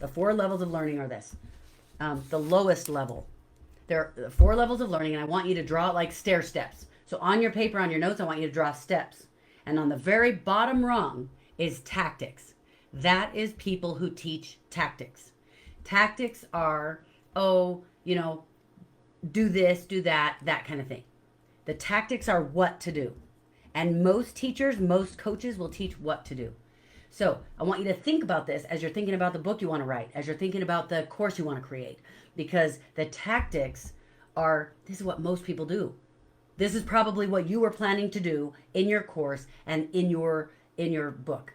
The 4 levels of learning are this. The lowest level. There are 4 levels of learning, and I want you to draw it like stair steps. So on your paper, on your notes, I want you to draw steps. And on the very bottom rung is tactics. That is people who teach tactics. Tactics are, oh, do this, do that, that kind of thing. The tactics are what to do. And most teachers, most coaches will teach what to do. So I want you to think about this as you're thinking about the book you want to write, as you're thinking about the course you want to create, because the tactics are, this is what most people do. This is probably what you were planning to do in your course and in your book,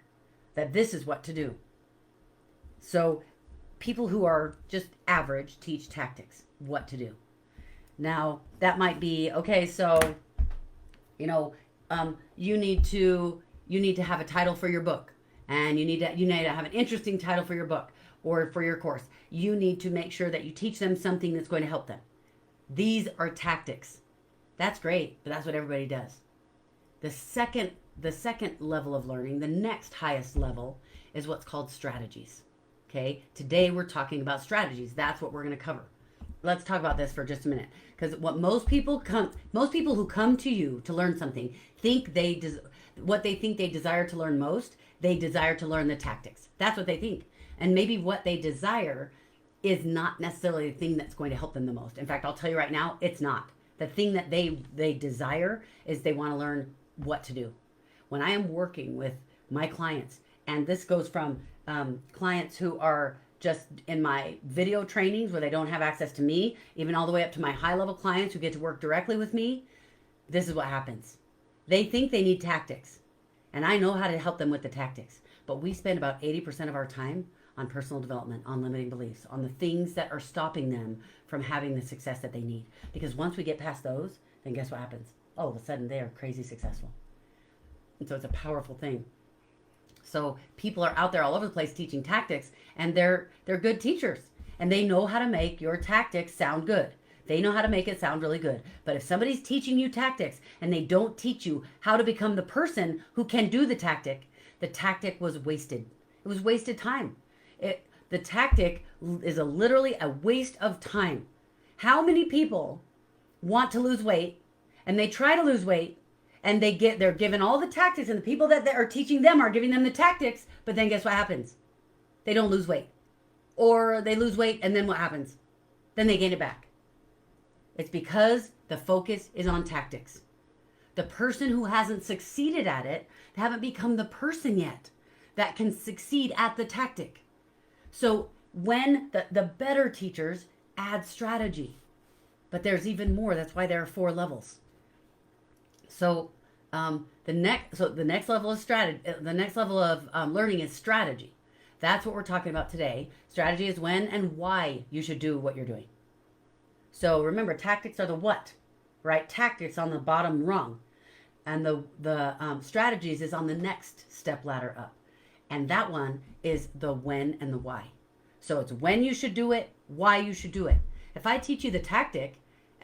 that this is what to do. So people who are just average teach tactics, what to do. Now that might be, okay, so, you need to have a title for your book, and you need to have an interesting title for your book or for your course. You need to make sure that you teach them something that's going to help them. These are tactics. That's great, but that's what everybody does. The second level of learning, the next highest level, is what's called strategies. Okay? Today we're talking about strategies. That's what we're going to cover. Let's talk about this for just a minute, because what most people who come to you to learn something what they think they desire to learn most, they desire to learn the tactics. That's what they think. And maybe what they desire is not necessarily the thing that's going to help them the most. In fact, I'll tell you right now, it's not. The thing that they desire is they want to learn what to do. When I am working with my clients, and this goes from clients who are just in my video trainings where they don't have access to me, even all the way up to my high-level clients who get to work directly with me, this is what happens. They think they need tactics, and I know how to help them with the tactics, but we spend about 80% of our time on personal development, on limiting beliefs, on the things that are stopping them from having the success that they need. Because once we get past those, then guess what happens? All of a sudden, they are crazy successful. And so it's a powerful thing. So people are out there all over the place teaching tactics, and they're good teachers, and they know how to make your tactics sound good. They know how to make it sound really good. But if somebody's teaching you tactics and they don't teach you how to become the person who can do the tactic was wasted. It was wasted time. The tactic is literally a waste of time. How many people want to lose weight, and they try to lose weight, and they're given all the tactics, and the people that are teaching them are giving them the tactics, but then guess what happens? They don't lose weight. Or they lose weight, and then what happens? Then they gain it back. It's because the focus is on tactics. The person who hasn't succeeded at it, they haven't become the person yet that can succeed at the tactic. So when the better teachers add strategy, but there's even more. That's why there are 4 levels. So the next level of strategy, the next level of learning is strategy. That's what we're talking about today. Strategy is when and why you should do what you're doing. So remember, tactics are the what, right? Tactics on the bottom rung, and the strategies is on the next step ladder up, and that one is the when and the why. So it's when you should do it, why you should do it. If I teach you the tactic,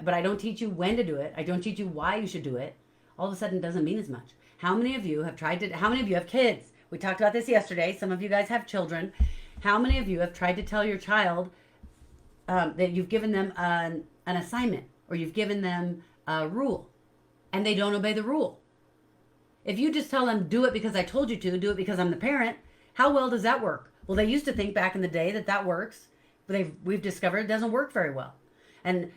but I don't teach you when to do it, I don't teach you why you should do it, all of a sudden it doesn't mean as much. How many of you have how many of you have kids? We talked about this yesterday. Some of you guys have children. How many of you have tried to tell your child that you've given them an assignment, or you've given them a rule, and they don't obey the rule? If you just tell them, do it because I told you to, do it because I'm the parent, how well does that work? Well, they used to think back in the day that works, but we've discovered it doesn't work very well. And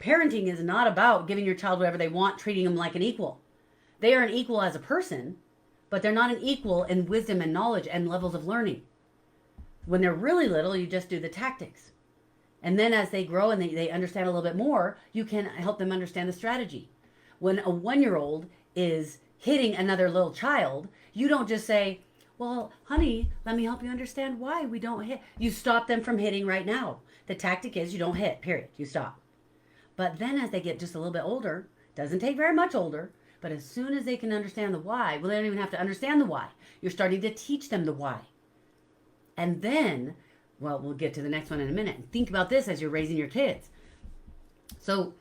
parenting is not about giving your child whatever they want, treating them like an equal. They are an equal as a person, but they're not an equal in wisdom and knowledge and levels of learning. When they're really little, you just do the tactics. And then as they grow and they understand a little bit more, you can help them understand the strategy. When a 1-year-old is hitting another little child, you don't just say, well, honey, let me help you understand why we don't hit. You stop them from hitting right now. The tactic is you don't hit, period. You stop. But then as they get just a little bit older, doesn't take very much older, but as soon as they can understand the why, well, they don't even have to understand the why. You're starting to teach them the why. And then, well, we'll get to the next one in a minute. Think about this as you're raising your kids. So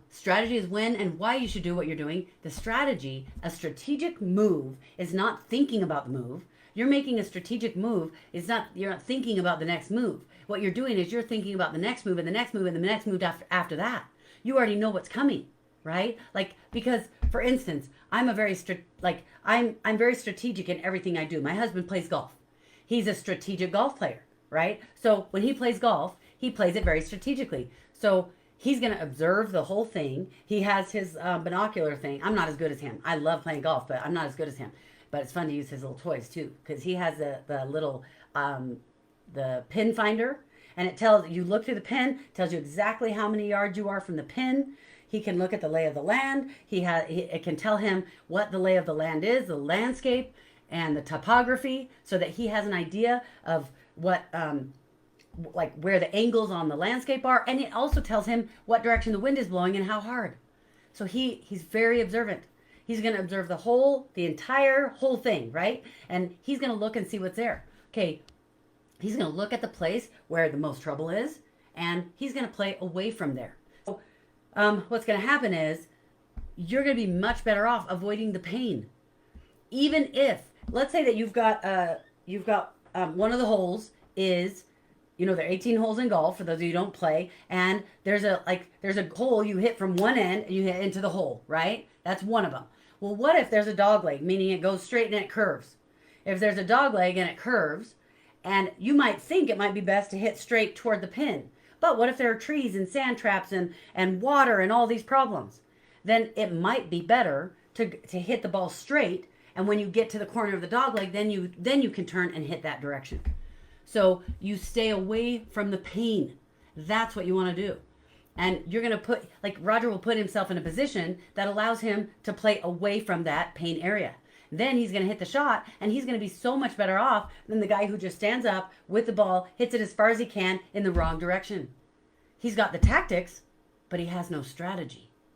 strategy is when and why you should do what you're doing. The strategy, a strategic move, is not thinking about the move. You're making a strategic move. You're not thinking about the next move. What you're doing is you're thinking about the next move and the next move and the next move after that. You already know what's coming, right? Like, because for instance, I'm very strategic in everything I do. My husband plays golf. He's a strategic golf player, right? So when he plays golf, he plays it very strategically. So he's going to observe the whole thing. He has his binocular thing. I'm not as good as him. I love playing golf, but I'm not as good as him. But it's fun to use his little toys too, because he has the little the pin finder, and it tells you look through the pin, tells you exactly how many yards you are from the pin. He can look at the lay of the land. It can tell him what the lay of the land is, the landscape, and the topography, so that he has an idea of what like where the angles on the landscape are, and it also tells him what direction the wind is blowing and how hard. So he's very observant. He's going to observe the entire whole thing, right? And he's going to look and see what's there. Okay, he's going to look at the place where the most trouble is, and he's going to play away from there. So what's going to happen is you're going to be much better off avoiding the pain. Even if, let's say that you've got one of the holes is, there are 18 holes in golf for those of you who don't play, and there's a hole you hit from one end and you hit into the hole, right? That's one of them. Well, what if there's a dog leg, meaning it goes straight and it curves? If there's a dog leg and it curves, and you might think it might be best to hit straight toward the pin, but what if there are trees and sand traps and water and all these problems? Then it might be better to hit the ball straight, and when you get to the corner of the dog leg, then you can turn and hit that direction. So you stay away from the pain. That's what you want to do. And you're going to Roger will put himself in a position that allows him to play away from that pain area. Then he's going to hit the shot, and he's going to be so much better off than the guy who just stands up with the ball, hits it as far as he can in the wrong direction. He's got the tactics, but he has no strategy.